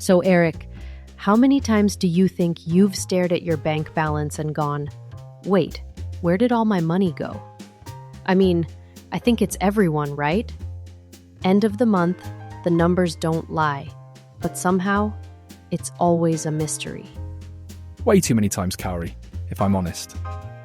So, Eric, how many times do you think you've stared at your bank balance and gone, wait, where did all my money go? I mean, I think it's everyone, right? End of the month, the numbers don't lie, but somehow it's always a mystery. Way too many times, Kauri, if I'm honest.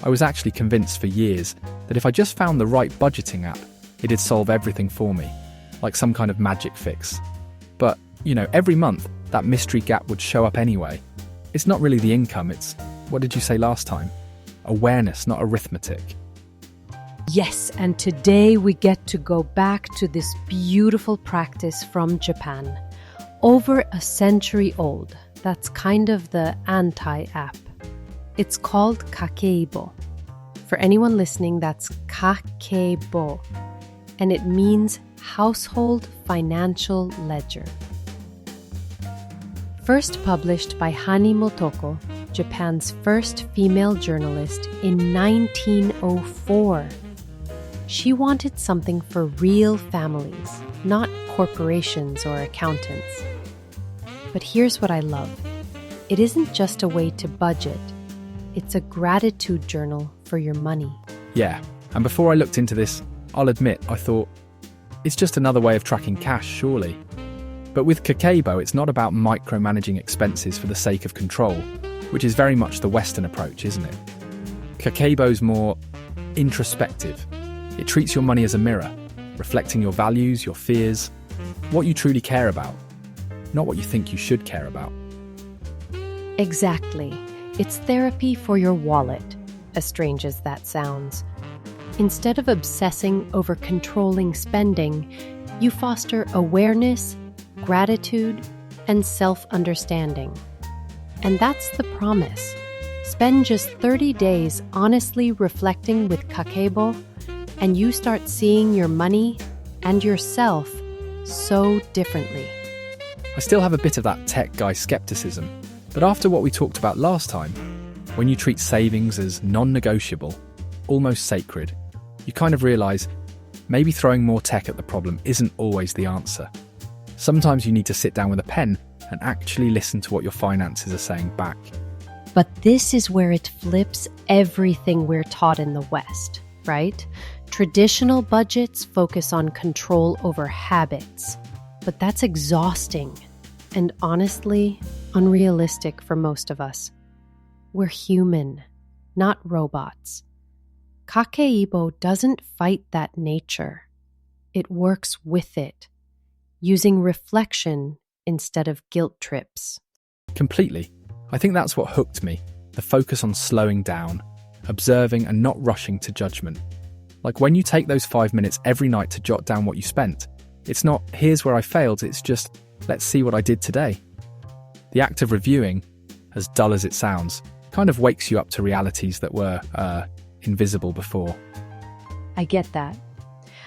I was actually convinced for years that if I just found the right budgeting app, it'd solve everything for me, like some kind of magic fix. But, every month, that mystery gap would show up anyway. It's not really the income, it's, what did you say last time? Awareness, not arithmetic. Yes, and today we get to go back to this beautiful practice from Japan. Over a century old, that's kind of the anti-app. It's called Kakeibo. For anyone listening, that's Kakeibo, and it means household financial ledger. First published by Hani Motoko, Japan's first female journalist, in 1904. She wanted something for real families, not corporations or accountants. But here's what I love. It isn't just a way to budget. It's a gratitude journal for your money. Yeah, and before I looked into this, I'll admit I thought, it's just another way of tracking cash, surely. But with Kakeibo, it's not about micromanaging expenses for the sake of control, which is very much the Western approach, isn't it? Kakeibo's more introspective. It treats your money as a mirror, reflecting your values, your fears, what you truly care about, not what you think you should care about. Exactly. It's therapy for your wallet, as strange as that sounds. Instead of obsessing over controlling spending, you foster awareness, gratitude, and self-understanding. And that's the promise. Spend just 30 days honestly reflecting with Kakeibo, and you start seeing your money and yourself so differently. I still have a bit of that tech guy skepticism, but after what we talked about last time, when you treat savings as non-negotiable, almost sacred, you kind of realise maybe throwing more tech at the problem isn't always the answer. Sometimes you need to sit down with a pen and actually listen to what your finances are saying back. But this is where it flips everything we're taught in the West, right? Traditional budgets focus on control over habits, but that's exhausting and honestly unrealistic for most of us. We're human, not robots. Kakeibo doesn't fight that nature. It works with it, using reflection instead of guilt trips. Completely. I think that's what hooked me, the focus on slowing down, observing and not rushing to judgment. Like when you take those 5 minutes every night to jot down what you spent, it's not, here's where I failed, it's just, let's see what I did today. The act of reviewing, as dull as it sounds, kind of wakes you up to realities that were invisible before. I get that.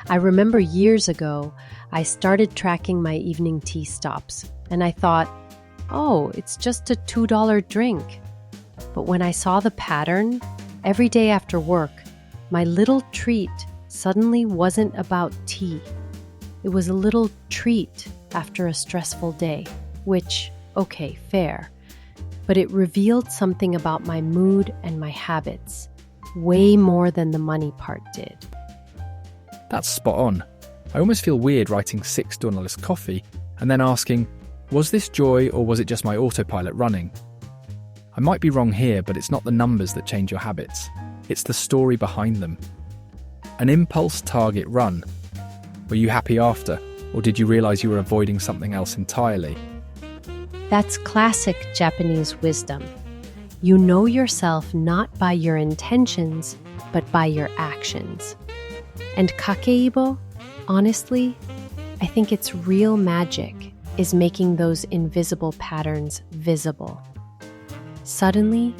I remember years ago, I started tracking my evening tea stops, and I thought, oh, it's just a $2 drink. But when I saw the pattern, every day after work, my little treat suddenly wasn't about tea. It was a little treat after a stressful day, which, okay, fair. But it revealed something about my mood and my habits, way more than the money part did. That's spot on. I almost feel weird writing $6 coffee and then asking, was this joy or was it just my autopilot running? I might be wrong here, but it's not the numbers that change your habits. It's the story behind them. An impulse target run. Were you happy after, or did you realize you were avoiding something else entirely? That's classic Japanese wisdom. You know yourself not by your intentions, but by your actions. And Kakeibo, honestly, I think its real magic is making those invisible patterns visible. Suddenly,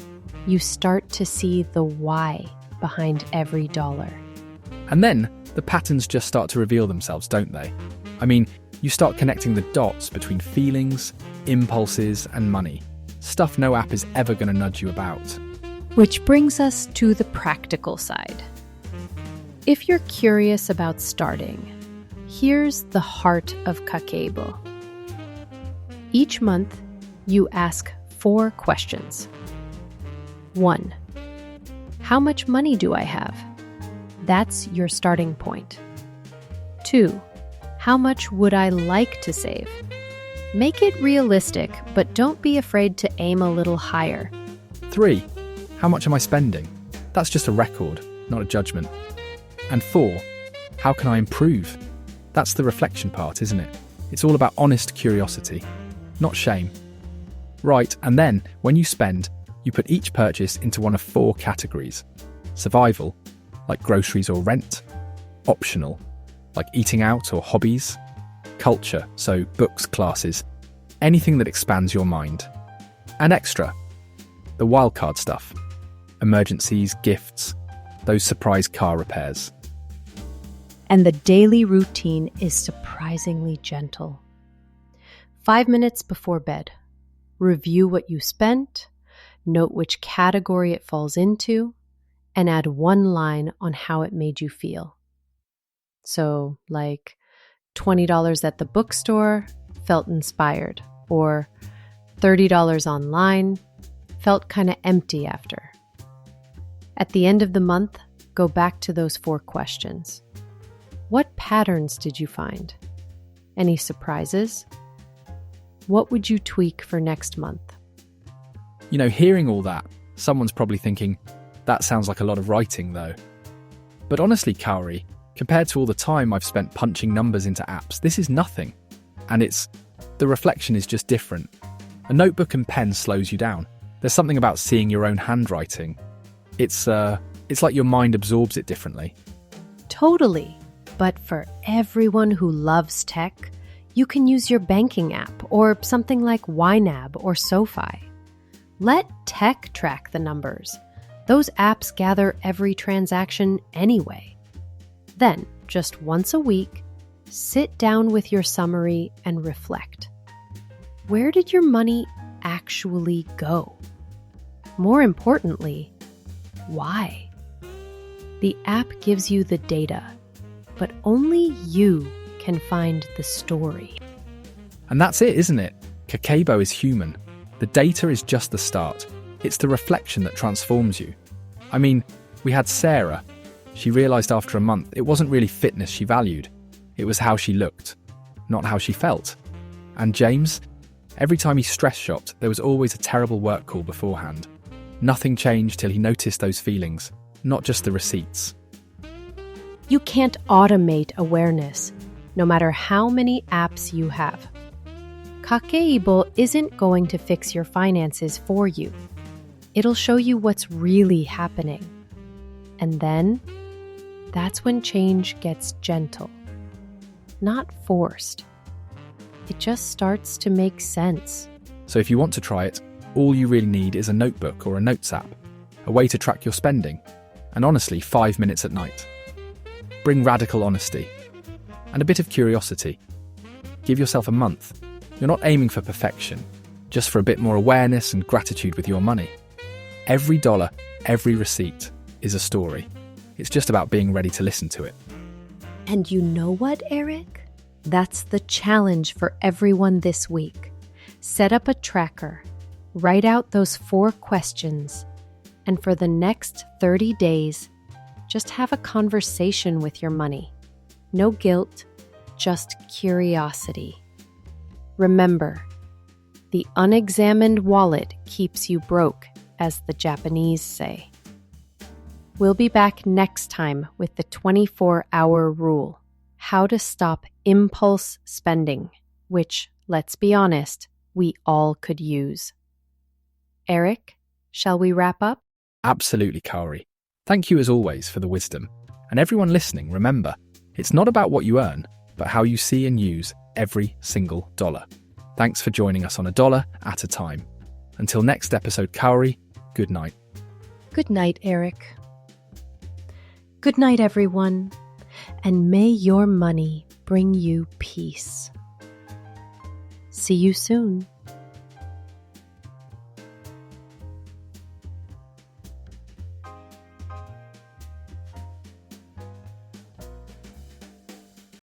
you start to see the why behind every dollar. And then the patterns just start to reveal themselves, don't they? I mean, you start connecting the dots between feelings, impulses, and money. Stuff no app is ever going to nudge you about. Which brings us to the practical side. If you're curious about starting, here's the heart of Kakeibo. Each month, you ask 4 questions. 1. How much money do I have? That's your starting point. 2. How much would I like to save? Make it realistic, but don't be afraid to aim a little higher. 3. How much am I spending? That's just a record, not a judgment. And 4. How can I improve? That's the reflection part, isn't it? It's all about honest curiosity, not shame. Right, and then, when you spend, you put each purchase into one of 4 categories. Survival, like groceries or rent. Optional, like eating out or hobbies. Culture, so books, classes, anything that expands your mind. And extra, the wildcard stuff. Emergencies, gifts, those surprise car repairs. And the daily routine is surprisingly gentle. 5 minutes before bed, review what you spent, note which category it falls into, and add 1 line on how it made you feel. So, like $20 at the bookstore, felt inspired, or $30 online, felt kind of empty after. At the end of the month, go back to those 4 questions. What patterns did you find? Any surprises? What would you tweak for next month? You know, hearing all that, someone's probably thinking, that sounds like a lot of writing though. But honestly, Kaori, compared to all the time I've spent punching numbers into apps, this is nothing. And the reflection is just different. A notebook and pen slows you down. There's something about seeing your own handwriting. It's like your mind absorbs it differently. Totally. But for everyone who loves tech, you can use your banking app or something like YNAB or SoFi. Let tech track the numbers. Those apps gather every transaction anyway. Then, just once a week, sit down with your summary and reflect. Where did your money actually go? More importantly, why? The app gives you the data, but only you can find the story. And that's it, isn't it? Kakeibo is human. The data is just the start. It's the reflection that transforms you. I mean, we had Sarah. She realised after a month it wasn't really fitness she valued. It was how she looked, not how she felt. And James, every time he stress shopped, there was always a terrible work call beforehand. Nothing changed till he noticed those feelings, not just the receipts. You can't automate awareness, no matter how many apps you have. Kakeibo isn't going to fix your finances for you. It'll show you what's really happening. And then, that's when change gets gentle, not forced. It just starts to make sense. So if you want to try it, all you really need is a notebook or a notes app, a way to track your spending, and honestly, 5 minutes at night. Bring radical honesty and a bit of curiosity. Give yourself a month. You're not aiming for perfection, just for a bit more awareness and gratitude with your money. Every dollar, every receipt is a story. It's just about being ready to listen to it. And you know what, Eric? That's the challenge for everyone this week. Set up a tracker, write out those 4 questions, and for the next 30 days, just have a conversation with your money. No guilt, just curiosity. Remember, the unexamined wallet keeps you broke, as the Japanese say. We'll be back next time with the 24-hour rule, how to stop impulse spending, which, let's be honest, we all could use. Eric, shall we wrap up? Absolutely, Kaori. Thank you as always for the wisdom. And everyone listening, remember, it's not about what you earn, but how you see and use every single dollar. Thanks for joining us on a dollar at a time. Until next episode, Kaori, good night. Good night, Eric. Good night, everyone. And may your money bring you peace. See you soon.